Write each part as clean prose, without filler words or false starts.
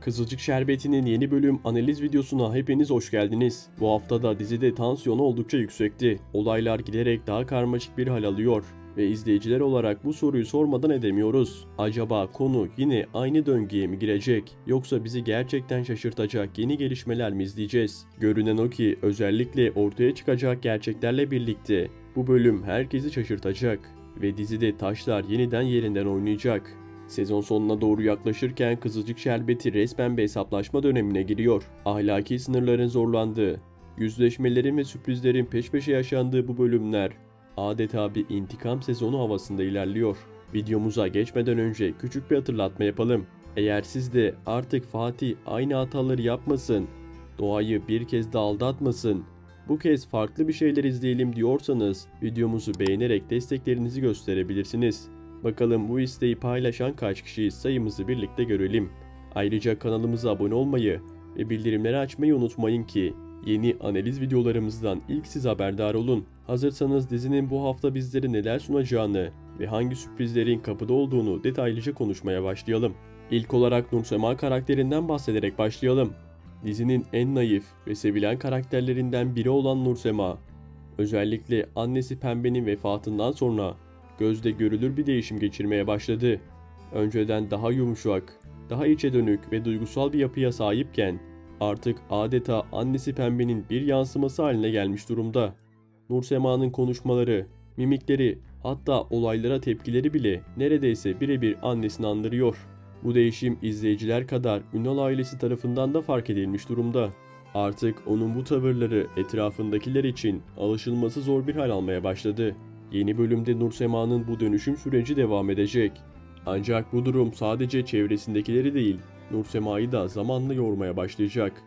Kızılcık Şerbeti'nin yeni bölüm analiz videosuna hepiniz hoş geldiniz. Bu haftada dizide tansiyon oldukça yüksekti. Olaylar giderek daha karmaşık bir hal alıyor ve izleyiciler olarak bu soruyu sormadan edemiyoruz. Acaba konu yine aynı döngüye mi girecek, yoksa bizi gerçekten şaşırtacak yeni gelişmeler mi izleyeceğiz? Görünen o ki özellikle ortaya çıkacak gerçeklerle birlikte bu bölüm herkesi şaşırtacak ve dizide taşlar yeniden yerinden oynayacak. Sezon sonuna doğru yaklaşırken Kızılcık Şerbeti resmen bir hesaplaşma dönemine giriyor. Ahlaki sınırların zorlandığı, yüzleşmelerin ve sürprizlerin peş peşe yaşandığı bu bölümler adeta bir intikam sezonu havasında ilerliyor. Videomuza geçmeden önce küçük bir hatırlatma yapalım. Eğer siz de artık Fatih aynı hataları yapmasın, Doğa'yı bir kez daha aldatmasın, bu kez farklı bir şeyler izleyelim diyorsanız videomuzu beğenerek desteklerinizi gösterebilirsiniz. Bakalım bu isteği paylaşan kaç kişiyiz, sayımızı birlikte görelim. Ayrıca kanalımıza abone olmayı ve bildirimleri açmayı unutmayın ki yeni analiz videolarımızdan ilk siz haberdar olun. Hazırsanız dizinin bu hafta bizlere neler sunacağını ve hangi sürprizlerin kapıda olduğunu detaylıca konuşmaya başlayalım. İlk olarak Nursema karakterinden bahsederek başlayalım. Dizinin en naif ve sevilen karakterlerinden biri olan Nursema, özellikle annesi Pembe'nin vefatından sonra gözde görülür bir değişim geçirmeye başladı. Önceden daha yumuşak, daha içe dönük ve duygusal bir yapıya sahipken artık adeta annesi Pembe'nin bir yansıması haline gelmiş durumda. Nursema'nın konuşmaları, mimikleri, hatta olaylara tepkileri bile neredeyse birebir annesini andırıyor. Bu değişim izleyiciler kadar Ünal ailesi tarafından da fark edilmiş durumda. Artık onun bu tavırları etrafındakiler için alışılması zor bir hal almaya başladı. Yeni bölümde Nursema'nın bu dönüşüm süreci devam edecek. Ancak bu durum sadece çevresindekileri değil, Nursema'yı da zamanla yormaya başlayacak.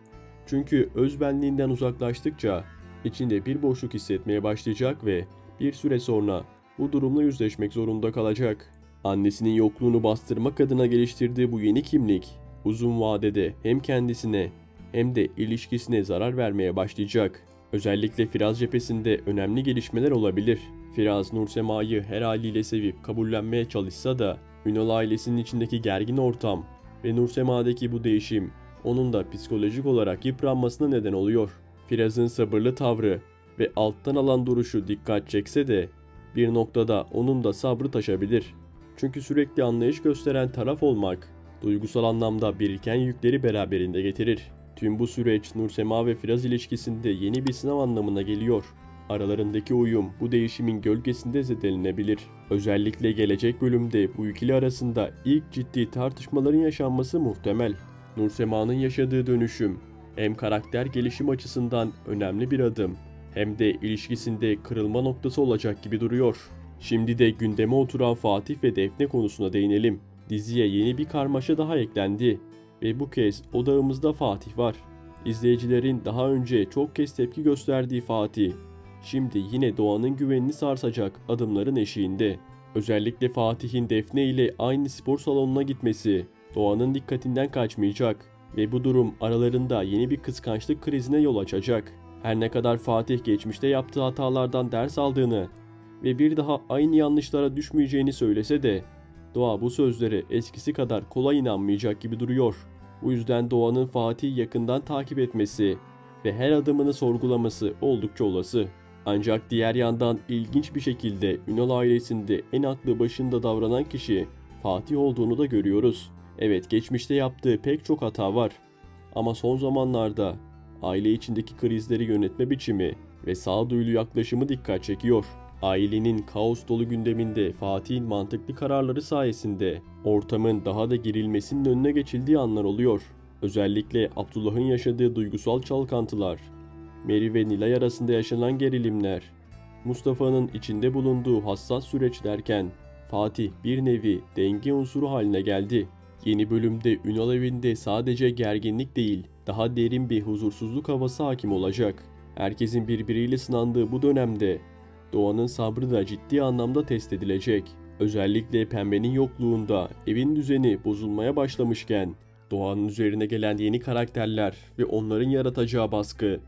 Çünkü özbenliğinden uzaklaştıkça içinde bir boşluk hissetmeye başlayacak ve bir süre sonra bu durumla yüzleşmek zorunda kalacak. Annesinin yokluğunu bastırmak adına geliştirdiği bu yeni kimlik uzun vadede hem kendisine hem de ilişkisine zarar vermeye başlayacak. Özellikle Firaz cephesinde önemli gelişmeler olabilir. Firaz, Nursema'yı her haliyle sevip kabullenmeye çalışsa da Ünal ailesinin içindeki gergin ortam ve Nursema'daki bu değişim onun da psikolojik olarak yıpranmasına neden oluyor. Firaz'ın sabırlı tavrı ve alttan alan duruşu dikkat çekse de bir noktada onun da sabrı taşabilir. Çünkü sürekli anlayış gösteren taraf olmak duygusal anlamda biriken yükleri beraberinde getirir. Tüm bu süreç Nursema ve Firaz ilişkisinde yeni bir sınav anlamına geliyor. Aralarındaki uyum bu değişimin gölgesinde zedelenebilir. Özellikle gelecek bölümde bu ikili arasında ilk ciddi tartışmaların yaşanması muhtemel. Nursema'nın yaşadığı dönüşüm hem karakter gelişim açısından önemli bir adım hem de ilişkisinde kırılma noktası olacak gibi duruyor. Şimdi de gündeme oturan Fatih ve Defne konusuna değinelim. Diziye yeni bir karmaşa daha eklendi ve bu kez odağımızda Fatih var. İzleyicilerin daha önce çok kez tepki gösterdiği Fatih, şimdi yine Doğan'ın güvenini sarsacak adımların eşiğinde. Özellikle Fatih'in Defne ile aynı spor salonuna gitmesi Doğan'ın dikkatinden kaçmayacak ve bu durum aralarında yeni bir kıskançlık krizine yol açacak. Her ne kadar Fatih geçmişte yaptığı hatalardan ders aldığını ve bir daha aynı yanlışlara düşmeyeceğini söylese de Doğa bu sözlere eskisi kadar kolay inanmayacak gibi duruyor. Bu yüzden Doğan'ın Fatih'i yakından takip etmesi ve her adımını sorgulaması oldukça olası. Ancak diğer yandan ilginç bir şekilde Ünal ailesinde en aklı başında davranan kişi Fatih olduğunu da görüyoruz. Evet, geçmişte yaptığı pek çok hata var. Ama son zamanlarda aile içindeki krizleri yönetme biçimi ve sağduyulu yaklaşımı dikkat çekiyor. Ailenin kaos dolu gündeminde Fatih'in mantıklı kararları sayesinde ortamın daha da gerilmesinin önüne geçildiği anlar oluyor. Özellikle Abdullah'ın yaşadığı duygusal çalkantılar, Meri ve Nilay arasında yaşanan gerilimler, Mustafa'nın içinde bulunduğu hassas süreç derken Fatih bir nevi denge unsuru haline geldi. Yeni bölümde Ünal evinde sadece gerginlik değil, daha derin bir huzursuzluk havası hakim olacak. Herkesin birbiriyle sınandığı bu dönemde Doğan'ın sabrı da ciddi anlamda test edilecek. Özellikle Pembe'nin yokluğunda evin düzeni bozulmaya başlamışken Doğan'ın üzerine gelen yeni karakterler ve onların yaratacağı baskı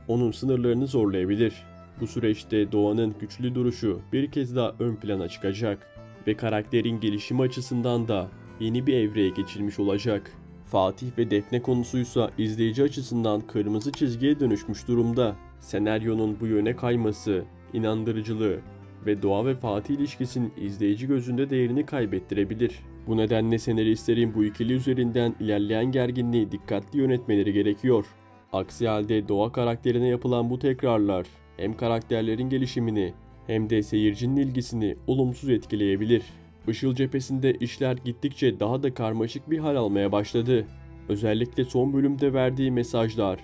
onun sınırlarını zorlayabilir. Bu süreçte Doğan'ın güçlü duruşu bir kez daha ön plana çıkacak ve karakterin gelişimi açısından da yeni bir evreye geçilmiş olacak. Fatih ve Defne konusuysa izleyici açısından kırmızı çizgiye dönüşmüş durumda. Senaryonun bu yöne kayması, inandırıcılığı ve Doğa ve Fatih ilişkisinin izleyici gözünde değerini kaybettirebilir. Bu nedenle senaristlerin bu ikili üzerinden ilerleyen gerginliği dikkatli yönetmeleri gerekiyor. Aksi halde Doğa karakterine yapılan bu tekrarlar hem karakterlerin gelişimini hem de seyircinin ilgisini olumsuz etkileyebilir. Işıl cephesinde işler gittikçe daha da karmaşık bir hal almaya başladı. Özellikle son bölümde verdiği mesajlar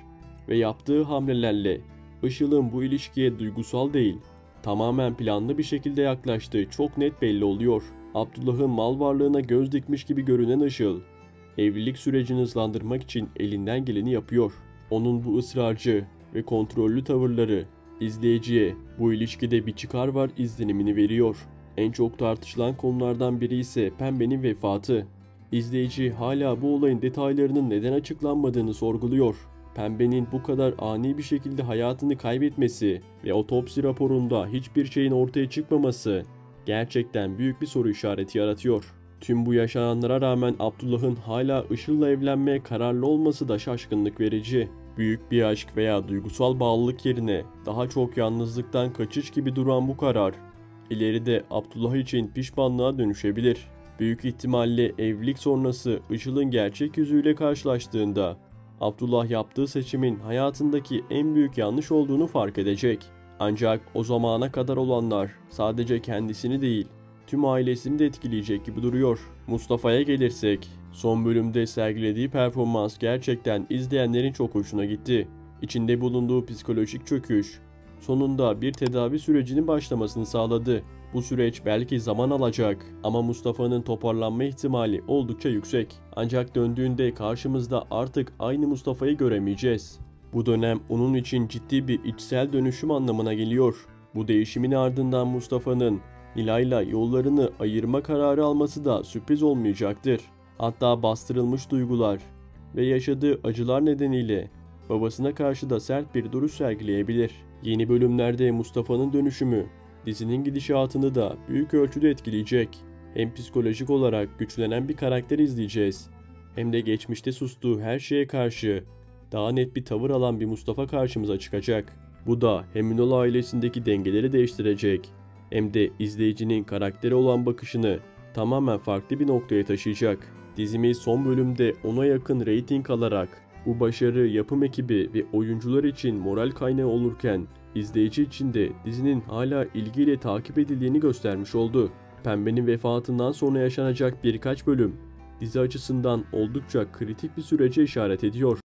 ve yaptığı hamlelerle Işıl'ın bu ilişkiye duygusal değil, tamamen planlı bir şekilde yaklaştığı çok net belli oluyor. Abdullah'ın mal varlığına göz dikmiş gibi görünen Işıl, evlilik sürecini hızlandırmak için elinden geleni yapıyor. Onun bu ısrarcı ve kontrollü tavırları izleyiciye bu ilişkide bir çıkar var izlenimini veriyor. En çok tartışılan konulardan biri ise Pembe'nin vefatı. İzleyici hala bu olayın detaylarının neden açıklanmadığını sorguluyor. Pembe'nin bu kadar ani bir şekilde hayatını kaybetmesi ve otopsi raporunda hiçbir şeyin ortaya çıkmaması gerçekten büyük bir soru işareti yaratıyor. Tüm bu yaşananlara rağmen Abdullah'ın hala Işıl'la evlenmeye kararlı olması da şaşkınlık verici. Büyük bir aşk veya duygusal bağlılık yerine daha çok yalnızlıktan kaçış gibi duran bu karar, ileride Abdullah için pişmanlığa dönüşebilir. Büyük ihtimalle evlilik sonrası Işıl'ın gerçek yüzüyle karşılaştığında Abdullah yaptığı seçimin hayatındaki en büyük yanlış olduğunu fark edecek. Ancak o zamana kadar olanlar sadece kendisini değil, tüm ailesini de etkileyecek gibi duruyor. Mustafa'ya gelirsek, son bölümde sergilediği performans gerçekten izleyenlerin çok hoşuna gitti. İçinde bulunduğu psikolojik çöküş, sonunda bir tedavi sürecinin başlamasını sağladı. Bu süreç belki zaman alacak ama Mustafa'nın toparlanma ihtimali oldukça yüksek. Ancak döndüğünde karşımızda artık aynı Mustafa'yı göremeyeceğiz. Bu dönem onun için ciddi bir içsel dönüşüm anlamına geliyor. Bu değişimin ardından Mustafa'nın Nilay'la yollarını ayırma kararı alması da sürpriz olmayacaktır. Hatta bastırılmış duygular ve yaşadığı acılar nedeniyle babasına karşı da sert bir duruş sergileyebilir. Yeni bölümlerde Mustafa'nın dönüşümü dizinin gidişatını da büyük ölçüde etkileyecek. Hem psikolojik olarak güçlenen bir karakter izleyeceğiz, hem de geçmişte sustuğu her şeye karşı daha net bir tavır alan bir Mustafa karşımıza çıkacak. Bu da hem Ünal ailesindeki dengeleri değiştirecek, hem de izleyicinin karaktere olan bakışını tamamen farklı bir noktaya taşıyacak. Dizimiz son bölümde 10'a yakın reyting alarak bu başarı yapım ekibi ve oyuncular için moral kaynağı olurken izleyici için de dizinin hala ilgiyle takip edildiğini göstermiş oldu. Pembe'nin vefatından sonra yaşanacak birkaç bölüm dizi açısından oldukça kritik bir sürece işaret ediyor.